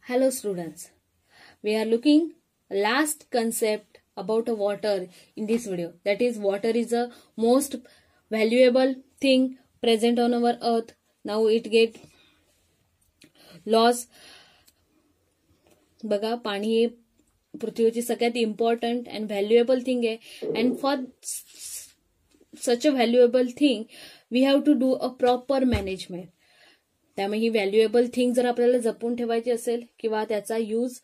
Hello students, we are looking last concept about water in this video. That is, water is the most valuable thing present on our earth. Now it get lost. बघा, पाणी हे पृथ्वीची सगळ्यात important and valuable thing आहे. And for such a valuable thing we have to do a proper management. त्यामुळे ही valuable thing जर आपल्याला जपून ठेवायची असेल किंवा त्याचा यूज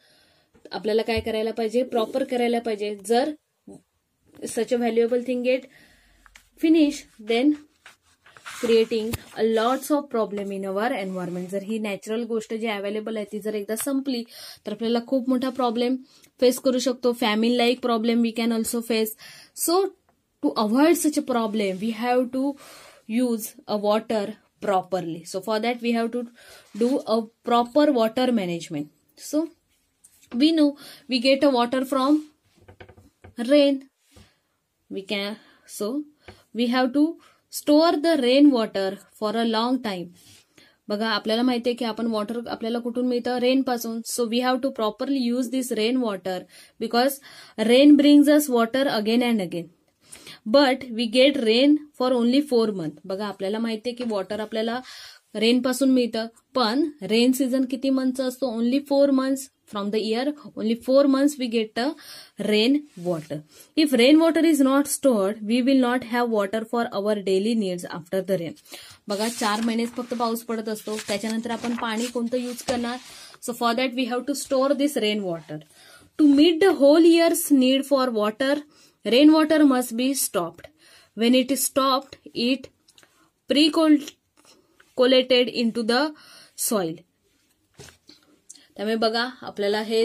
आपल्याला काय करायला पाहिजे, प्रॉपर करायला पाहिजे. जर such a valuable thing get finish, then creating a lots of problem in our environment. जर ही नॅचरल गोष्ट जी अवेलेबल आहे ती जर एकदा संपली तर आपल्याला खूप मोठा प्रॉब्लेम फेस करू शकतो. Famine like problem we can also face. So to avoid such a problem we have to use a water properly. So for that we have to do a proper water management. So we know we get a water from rain. So we have to store the rain water for a long time. बघा, आपल्याला माहिती आहे की आपण water आपल्याला कुठून मिळतं, rain पासून. So we have to properly use this rain water because rain brings us water again and again. But we get rain for only 4 month. बघा, आपल्याला माहितीये की वॉटर आपल्याला रेन पासून मिळतं, पण रेन सीझन किती मंथचा असतो, only 4 months from the year. Only 4 months we get a rain water. If rain water is not stored we will not have water for our daily needs after the rain. बघा, 4 महिनेच फक्त पाऊस पडत असतो, त्याच्यानंतर आपण पाणी कोणतं यूज करणार. So for that we have to store this rain water. To meet the whole years need for water, rainwater must be stopped. When it is stopped, it pre-collated into the soil. त्यामुळे बघा, आपल्याला हे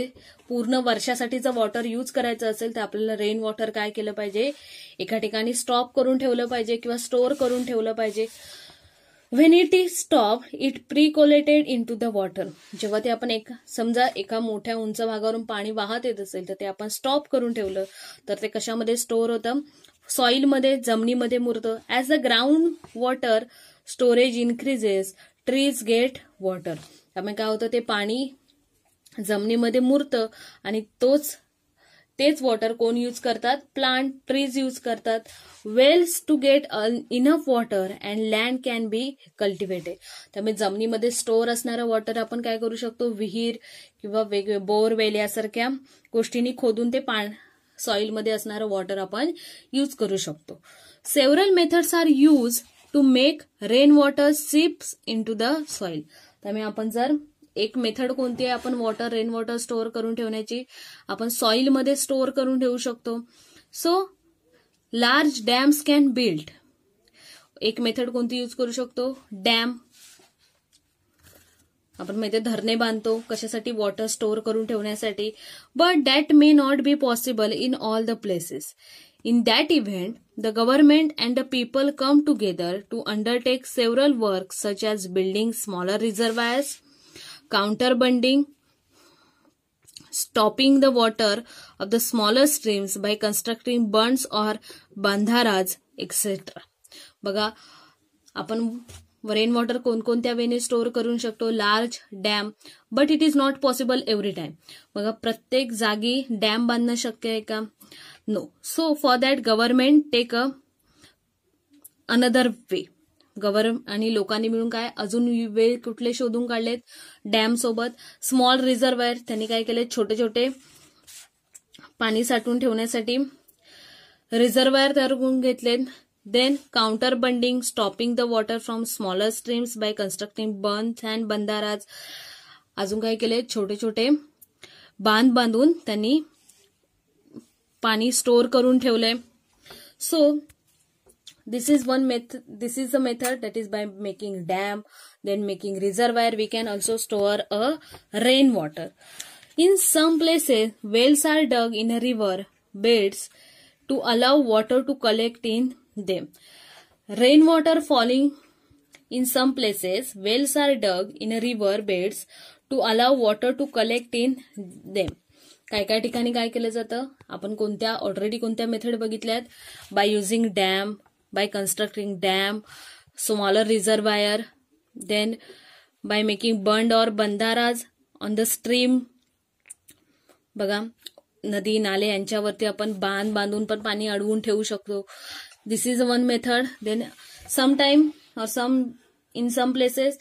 पूर्ण वर्षासाठीचं water use करायचं असेल तर आपल्याला rain water काय केलं पाहिजे, एका ठिकाणी स्टॉप करून ठेवलं पाहिजे किंवा स्टोअर करून ठेवलं पाहिजे. When it is stopped, it pre-collated into the water. जेव्हा ते आपण समजा एका मोठ्या उंच भागावरून पाणी वाहत येत असेल तर ते आपण स्टॉप करून ठेवलं तर ते कशामध्ये स्टोअर होतं, सॉइलमध्ये, जमिनीमध्ये मुरतं. As a ground water storage increases, trees get water. त्यामुळे काय होतं, ते पाणी जमिनीमध्ये मुरतं आणि तेच वॉटर कोण यूज करतात, प्लांट, ट्रीज यूज करतात. Wells to get enough water and land can be cultivated. त्यामुळे जमिनीमध्ये स्टोअर असणारं वॉटर आपण काय करू शकतो, विहीर किंवा वेगवेगळे बोरवेल यासारख्या गोष्टींनी खोदून ते सॉइलमध्ये असणारं वॉटर आपण यूज करू शकतो. Several methods are used to make rain water seeps into the soil. त्यामुळे आपण जर एक मेथड कोणती आहे, आपण रेन वॉटर स्टोअर करून ठेवण्याची, आपण सॉइलमध्ये स्टोअर करून ठेवू शकतो. So large dams can build. एक मेथड कोणती यूज करू शकतो, डॅम. आपण माहिती धरणे बांधतो कशासाठी, वॉटर स्टोअर करून ठेवण्यासाठी. But that may not be possible in all the places. In that event, the government and the people come together to undertake several works such as building smaller reservoirs, counterbunding, stopping the water of the smaller streams by constructing bunds or bandharas, etc. बघा, आपण rain water कोणकोणत्या वेने store करू शकतो, large dam. But it is not possible every time. बघा, प्रत्येक जागी dam बांधणं शक्य आहे का, no. So for that government take another way. आणि लोकांनी मिळून काय अजून वे कुठले शोधून काढलेत, डॅम सोबत. स्मॉल रिझर्वायर, त्यांनी काय केले, छोटे छोटे पाणी साठवून ठेवण्यासाठी रिझर्वायर तयार करून घेतलेत. Then counterbunding, stopping the water from smaller streams by constructing bunds and bandaras. अजून काय केले, छोटे छोटे बांध बांधून त्यांनी पाणी स्टोअर करून ठेवले. So this is the method, that is by making dam, then making reservoir we can also store a rain water. In some places wells are dug in a river beds to allow water to collect in them. Rainwater falling in some places, wells are dug in a river beds to allow water to collect in them. काय ठिकाणी काय केलं जातं, आपण already कोणत्या method बघितल्यात, by using dam, by constructing dam, smaller reservoir, then by making bund or bandaras on the stream, बघा नदी नाले यांच्यावरती आपण बांध बांधून पण पाणी अडवून ठेवू शकतो. This is one method. Then sometime or in some places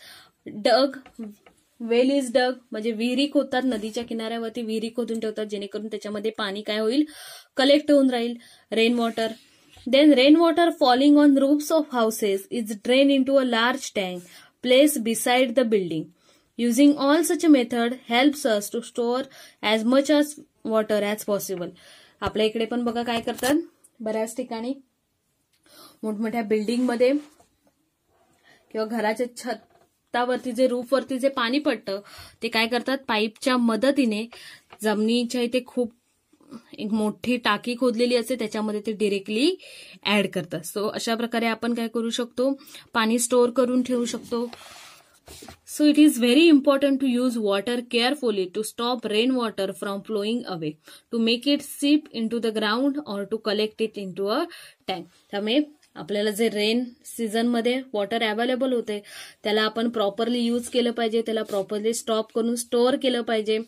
dug well is dug, म्हणजे विहिरी खोदतात नदीच्या किनाऱ्यावरती, विहिरी खोदून ठेवतात जेणेकरून त्याच्यामध्ये पाणी काय होईल, कलेक्ट होऊन राहील, rain water. Then rainwater falling on roofs of houses is drained into a large tank placed beside the building. Using all such a method helps us to store as much as water as possible. आपल्या इकडे पण बघा काय करतात, बऱ्याच ठिकाणी मोठमोठ्या बिल्डिंगमध्ये किंवा घराच्या छतावरती जे रूफवरती जे पाणी पडतं ते काय करतात, पाईपच्या मदतीने जमिनीच्या इथे खूप एक मोठी टाकी खोदलेली असते त्याच्यामध्ये ते डिरेक्टली ऍड करतात. सो अशा प्रकारे आपण काय करू शकतो, पाणी स्टोअर करून ठेवू शकतो. So it is very important to use water carefully to stop rain water from flowing away, to make it seep into the ground or to collect it into a tank. त्यामुळे आपल्याला जे rain सीझनमध्ये water available होते त्याला आपण properly use केलं पाहिजे, त्याला प्रॉपरली स्टॉप करून स्टोअर केलं पाहिजे.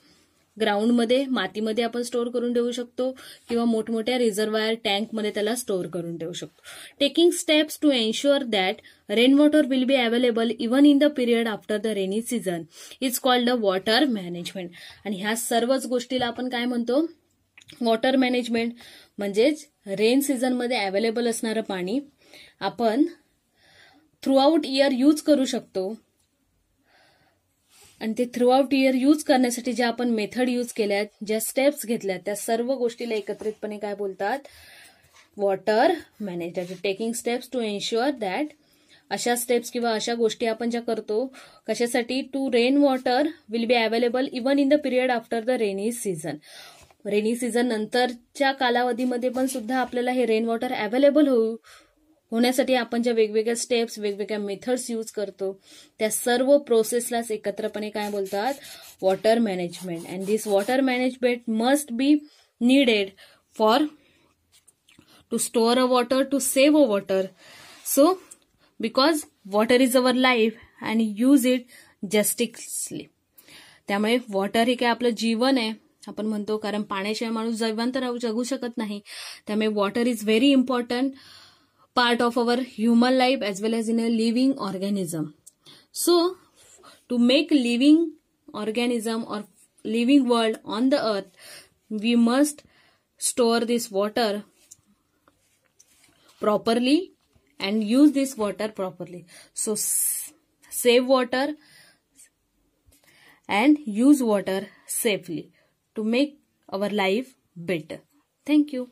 ग्राउंडमध्ये मातीमध्ये आपण स्टोअर करून ठेवू शकतो किंवा मोठमोठ्या रिझर्वायर टँकमध्ये त्याला स्टोअर करून ठेवू शकतो. Taking steps to ensure that rain water will be available even in the period after the rainy season is called the water management. आणि ह्या सर्वच गोष्टीला आपण काय म्हणतो, वॉटर मॅनेजमेंट. म्हणजेच रेन सीझनमध्ये अवेलेबल असणारं पाणी आपण थ्रू आउट इयर यूज करू शकतो. आणि ते थ्रू आउट इयर यूज करण्यासाठी ज्या आपण मेथड यूज केल्यात, ज्या स्टेप्स घेतल्यात, त्या सर्व गोष्टीला एकत्रितपणे काय बोलतात, water management. Taking steps to ensure that, अशा स्टेप्स किंवा अशा गोष्टी आपण ज्या करतो कशासाठी, to rain water will be available even in the period after the rainy season. Rainy season नंतरच्या कालावधीमध्ये पण सुद्धा आपल्याला हे रेन वॉटर अवेलेबल होण्यासाठी आपण ज्या वेगवेगळ्या स्टेप्स, वेगवेगळ्या मेथड्स यूज करतो त्या सर्व प्रोसेसलाच एकत्रपणे काय बोलतात, water management. And this water management must be needed for to store a water, to save a water. So because water is our life and use it judiciously. त्यामुळे water हे काय आपलं जीवन आहे आपण म्हणतो, कारण पाण्याशिवाय माणूस जिवंत जगू शकत नाही. त्यामुळे water is very important part of our human life as well as in a living organism. So to make living organism or living world on the earth, we must store this water properly and use this water properly. So save water and use water safely to make our life better. Thank you.